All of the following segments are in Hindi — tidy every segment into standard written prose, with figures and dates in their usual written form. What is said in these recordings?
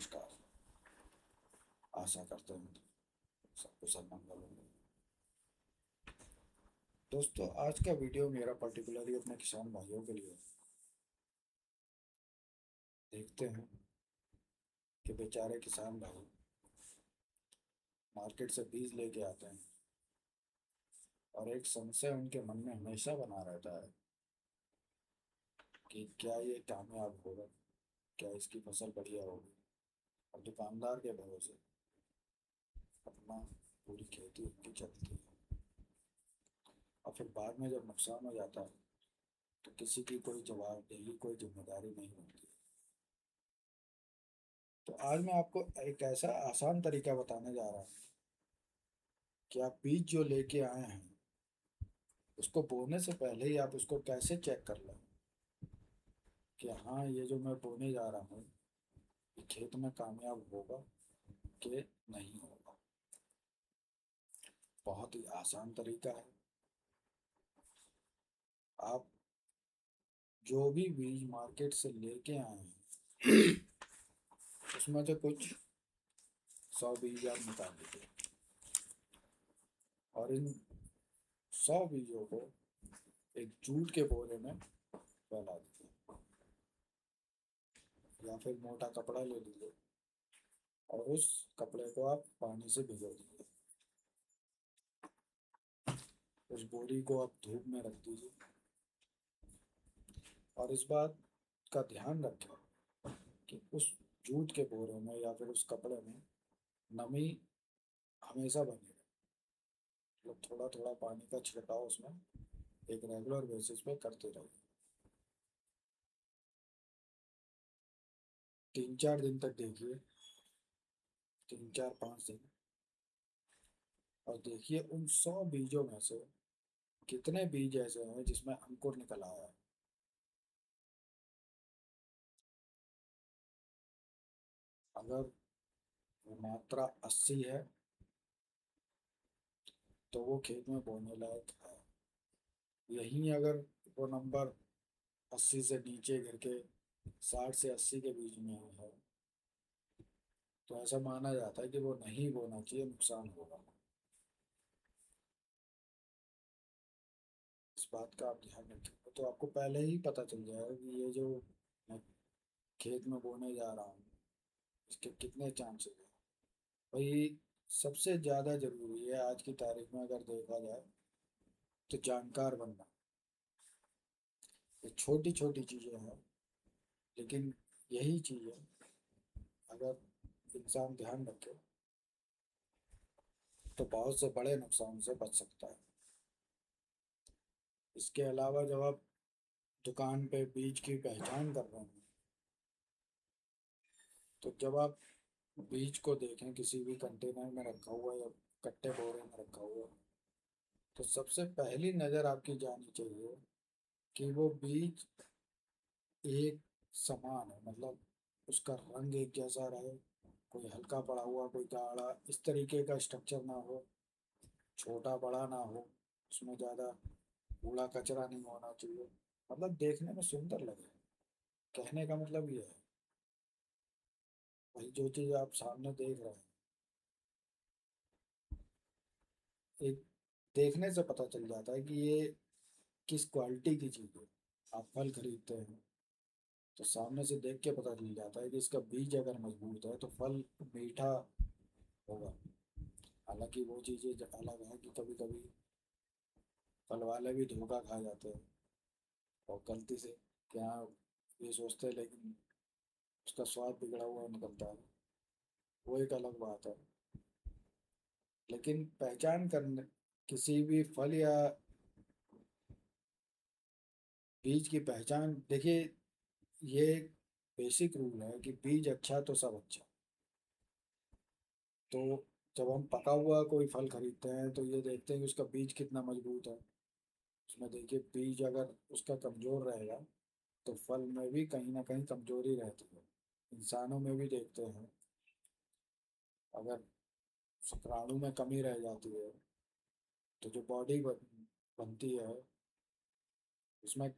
नमस्कार। आशा करते हैं सब कुशल मंगल हो। दोस्तों, आज का वीडियो मेरा पर्टिकुलरली अपने किसान भाइयों के लिए है। देखते हैं कि बेचारे किसान भाई मार्केट से बीज लेके आते हैं और एक संशय उनके मन में हमेशा बना रहता है कि क्या ये कामयाब होगा, क्या इसकी फसल बढ़िया होगी। और दुकानदार के भरोसे अपना पूरी खेती उनकी चलती है और फिर बाद में जब नुकसान हो जाता है तो किसी की कोई जवाबदेही, कोई जिम्मेदारी नहीं होती। तो आज मैं आपको एक ऐसा आसान तरीका बताने जा रहा हूँ कि आप बीज जो लेके आए हैं उसको बोने से पहले ही आप उसको कैसे चेक कर लें कि हाँ, ये जो मैं बोने जा रहा हूँ ये खेत में कामयाब होगा कि नहीं होगा। बहुत ही आसान तरीका है। आप जो भी बीज मार्केट से लेके आए हैं उसमें से कुछ 100 बीज आप निकाल लीजिए और इन 100 बीजों को एक जूट के बोरे में फैला दीजिए या फिर मोटा कपड़ा ले लीजिए और उस कपड़े को आप पानी से भिगो दीजिए। उस बोरी को आप धूप में रख दीजिए और इस बात का ध्यान रखें कि उस जूट के बोरे में या फिर उस कपड़े में नमी हमेशा बनी रहे। मतलब थोड़ा थोड़ा पानी का छिड़काव उसमें एक रेगुलर बेसिस पे करते रहिए। 3-4 दिन तक देखिए, 3-4-5 दिन, और देखिए उन 100 बीजों में से कितने बीज ऐसे हैं जिसमें अंकुर निकल आया है। अगर वो मात्रा 80 है तो वो खेत में बोने लायक है। यहीं अगर वो नंबर 80 से नीचे गिर के 60 से 80 के बीच में है तो ऐसा माना जाता है कि वो नहीं बोना चाहिए, नुकसान होगा। इस बात का आप ध्यान रखें तो आपको पहले ही पता चल जाएगा कि ये जो मैं खेत में बोने जा रहा हूँ इसके कितने चांसेस हैं। भाई, सबसे ज़्यादा जरूरी है आज की तारीख में अगर देखा जाए तो जानकार बनना। ये छोटी छोटी चीज़ें हैं लेकिन यही चीज़ें अगर इंसान ध्यान रखे तो बहुत से बड़े नुकसान से बच सकता है। इसके अलावा जब आप दुकान पे बीज की पहचान कर रहे हैं तो जब आप बीज को देखें किसी भी कंटेनर में रखा हुआ या कट्टे बोरे में रखा हुआ तो सबसे पहली नज़र आपकी जानी चाहिए कि वो बीज एक समान है। मतलब उसका रंग एक जैसा रहे, कोई हल्का पड़ा हुआ कोई गाढ़ा इस तरीके का स्ट्रक्चर ना हो, छोटा बड़ा ना हो, उसमें ज़्यादा कूड़ा कचरा नहीं होना चाहिए। मतलब देखने में सुंदर लगे। कहने का मतलब ये है, भाई जो चीज़ आप सामने देख रहे हैं एक देखने से पता चल जाता है कि ये किस क्वालिटी की चीज़ है। आप फल खरीदते हैं तो सामने से देख के पता चल जाता है कि इसका बीज अगर मजबूत है तो फल मीठा होगा। हालांकि वो चीज़ें अलग है कि कभी कभी फल वाले भी धोखा खा जाते हैं और गलती से क्या ये सोचते हैं लेकिन उसका स्वाद बिगड़ा हुआ निकलता है। वो एक अलग बात है। लेकिन पहचान करने किसी भी फल या बीज की पहचान देखिए, ये एक बेसिक रूल है कि बीज अच्छा तो सब अच्छा। तो जब हम पका हुआ कोई फल खरीदते हैं तो ये देखते हैं कि उसका बीज कितना मजबूत है। उसमें देखिए बीज अगर उसका कमजोर रहेगा तो फल में भी कहीं ना कहीं कमजोरी रहती है। इंसानों में भी देखते हैं, अगर शुक्राणु में कमी रह जाती है तो जो बनती है उसमें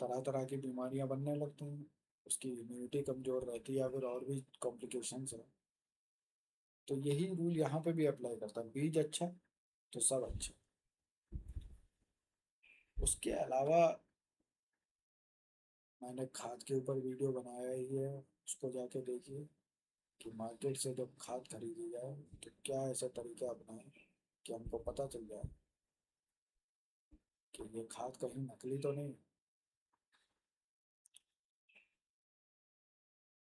तरह तरह की बीमारियां बनने लगती हैं। उसकी इम्यूनिटी कमज़ोर रहती है या फिर और भी कॉम्प्लिकेशंस है। तो यही रूल यहाँ पे भी अप्लाई करता है, बीज अच्छा तो सब अच्छा। उसके अलावा मैंने खाद के ऊपर वीडियो बनाया ही है, उसको जाके देखिए कि मार्केट से जब खाद खरीदी जाए तो क्या ऐसा तरीका अपनाएं कि हमको पता चल जाए कि ये खाद कहीं नकली तो नहीं।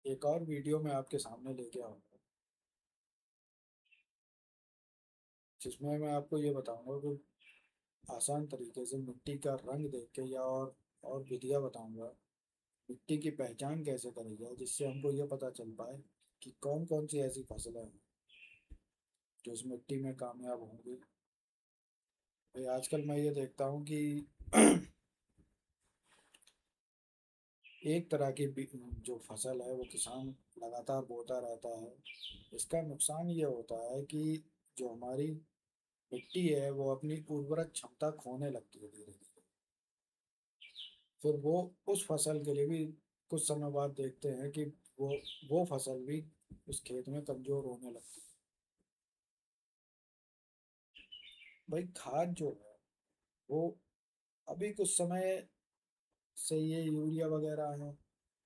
एक और वीडियो मैं आपके सामने लेके आऊँगा जिसमें मैं आपको ये बताऊंगा कि आसान तरीके से मिट्टी का रंग देख के या और विधियाँ बताऊंगा मिट्टी की पहचान कैसे करी जाए, जिससे हमको ये पता चल पाए कि कौन कौन सी ऐसी फसलें हैं जो इस मिट्टी में कामयाब होंगी। भाई आजकल मैं ये देखता हूँ कि एक तरह की जो फसल है वो किसान लगातार बोता रहता है। इसका नुकसान ये होता है कि जो हमारी मिट्टी है वो अपनी उर्वरक क्षमता खोने लगती है धीरे धीरे। फिर वो उस फसल के लिए भी कुछ समय बाद देखते हैं कि वो वो फसल भी उस खेत में कमजोर होने लगती है। भाई खाद जो है वो अभी कुछ समय से ये यूरिया वगैरह है,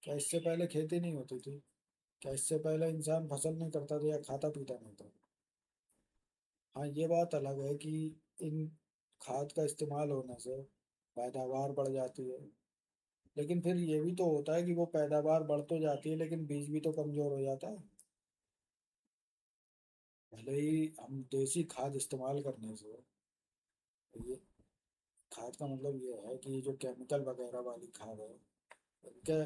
क्या इससे पहले खेती नहीं होती थी? क्या इससे पहले इंसान फसल नहीं करता था या खाता पीता नहीं था? हाँ ये बात अलग है कि इन खाद का इस्तेमाल होने से पैदावार बढ़ जाती है, लेकिन फिर ये भी तो होता है कि वो पैदावार बढ़ तो जाती है लेकिन बीज भी तो कमजोर हो जाता है। भले ही हम देसी खाद इस्तेमाल करने से, ये खाद का मतलब ये है कि जो केमिकल वगैरह वाली खाद है इनके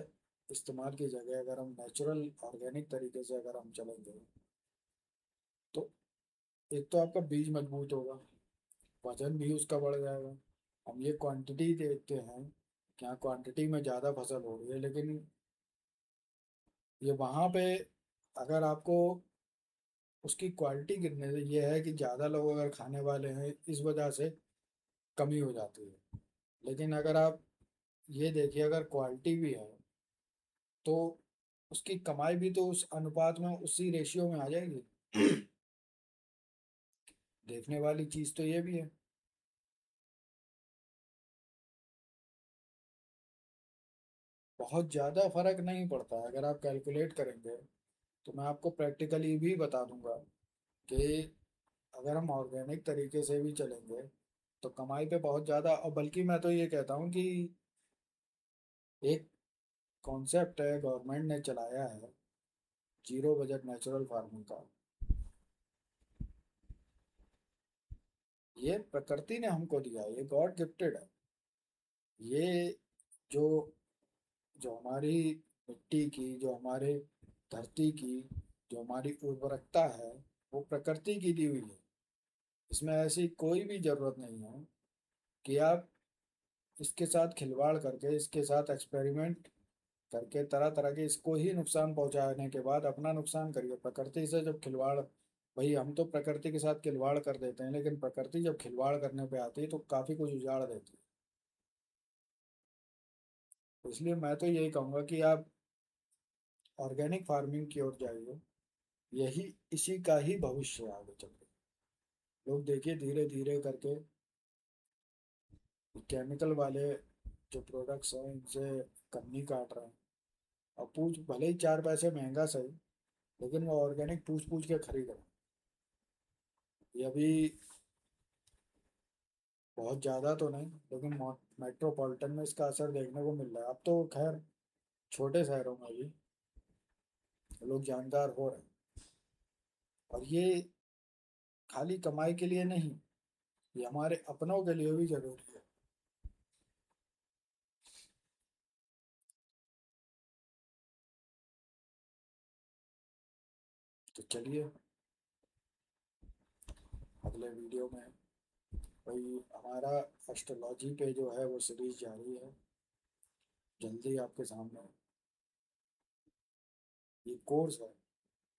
इस्तेमाल की जगह अगर हम नेचुरल ऑर्गेनिक तरीके से अगर हम चलेंगे तो एक तो आपका बीज मजबूत होगा, वजन भी उसका बढ़ जाएगा। हम ये क्वांटिटी देखते हैं कि हाँ क्वांटिटी में ज़्यादा फसल हो रही है, लेकिन ये वहाँ पे अगर आपको उसकी क्वालिटी गिरने से ये है कि ज़्यादा लोग अगर खाने वाले हैं इस वजह से कमी हो जाती है। लेकिन अगर आप ये देखिए अगर क्वालिटी भी है तो उसकी कमाई भी तो उस अनुपात में उसी रेशियो में आ जाएगी। देखने वाली चीज़ तो ये भी है। बहुत ज़्यादा फर्क नहीं पड़ता है अगर आप कैलकुलेट करेंगे। तो मैं आपको प्रैक्टिकली भी बता दूंगा कि अगर हम ऑर्गेनिक तरीके से भी चलेंगे तो कमाई पे बहुत ज़्यादा, और बल्कि मैं तो ये कहता हूँ कि एक कॉन्सेप्ट है गवर्नमेंट ने चलाया है, जीरो बजट नेचुरल फार्मिंग का। ये प्रकृति ने हमको दिया है, ये गॉड गिफ्टेड है। ये जो जो हमारी मिट्टी की, जो हमारे धरती की, जो हमारी उर्वरकता है वो प्रकृति की दी हुई है। इसमें ऐसी कोई भी जरूरत नहीं है कि आप इसके साथ खिलवाड़ करके, इसके साथ एक्सपेरिमेंट करके तरह तरह के इसको ही नुकसान पहुंचाने के बाद अपना नुकसान करिए। प्रकृति से जब खिलवाड़, भाई हम तो प्रकृति के साथ खिलवाड़ कर देते हैं लेकिन प्रकृति जब खिलवाड़ करने पे आती है तो काफी कुछ उजाड़ देती है। तो इसलिए मैं तो यही कहूंगा कि आप ऑर्गेनिक फार्मिंग की ओर जाइए, यही इसी का ही भविष्य है आगे चल के। लोग देखिए धीरे धीरे करके केमिकल वाले जो प्रोडक्ट्स हैं इनसे कन्नी काट रहे हैं। और पूछ भले ही 4 पैसे महंगा सही, लेकिन वो ऑर्गेनिक पूछ पूछ के खरीद रहे हैं। ये अभी बहुत ज़्यादा तो नहीं, लेकिन मेट्रोपॉलिटन में इसका असर देखने को मिल रहा है। अब तो खैर छोटे शहरों में भी लोग जानकार हो रहे हैं। और ये खाली कमाई के लिए नहीं, ये हमारे अपनों के लिए भी जरूरी है। तो चलिए अगले वीडियो में भाई हमारा एस्ट्रोलॉजी पे जो है वो सीरीज जारी है, जल्दी आपके सामने। ये कोर्स है,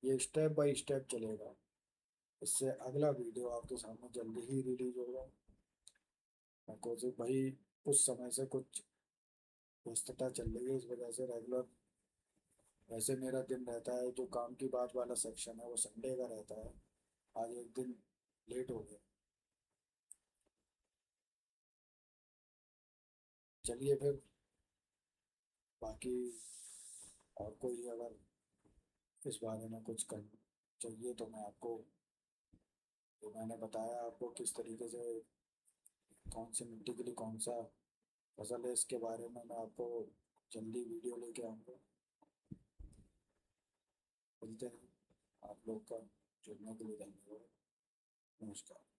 ये स्टेप बाय स्टेप चलेगा। इससे अगला वीडियो आपके सामने जल्दी ही रिलीज होगा। मैं कोशिश भाई उस समय से कुछ व्यस्तता चल रही है, इस वजह से रेगुलर वैसे मेरा दिन रहता है, जो काम की बात वाला सेक्शन है वो संडे का रहता है। आज एक दिन लेट हो गया। चलिए फिर, बाकी और कोई अगर इस बारे में कुछ कर चाहिए तो मैं आपको, जो मैंने बताया आपको किस तरीके से कौन सी मिट्टी के लिए कौन सा फसल है, इसके बारे में मैं आपको जल्दी वीडियो लेके आऊँगा। मिलते हैं। आप लोग का जुड़ने के लिए धन्यवाद। नमस्कार।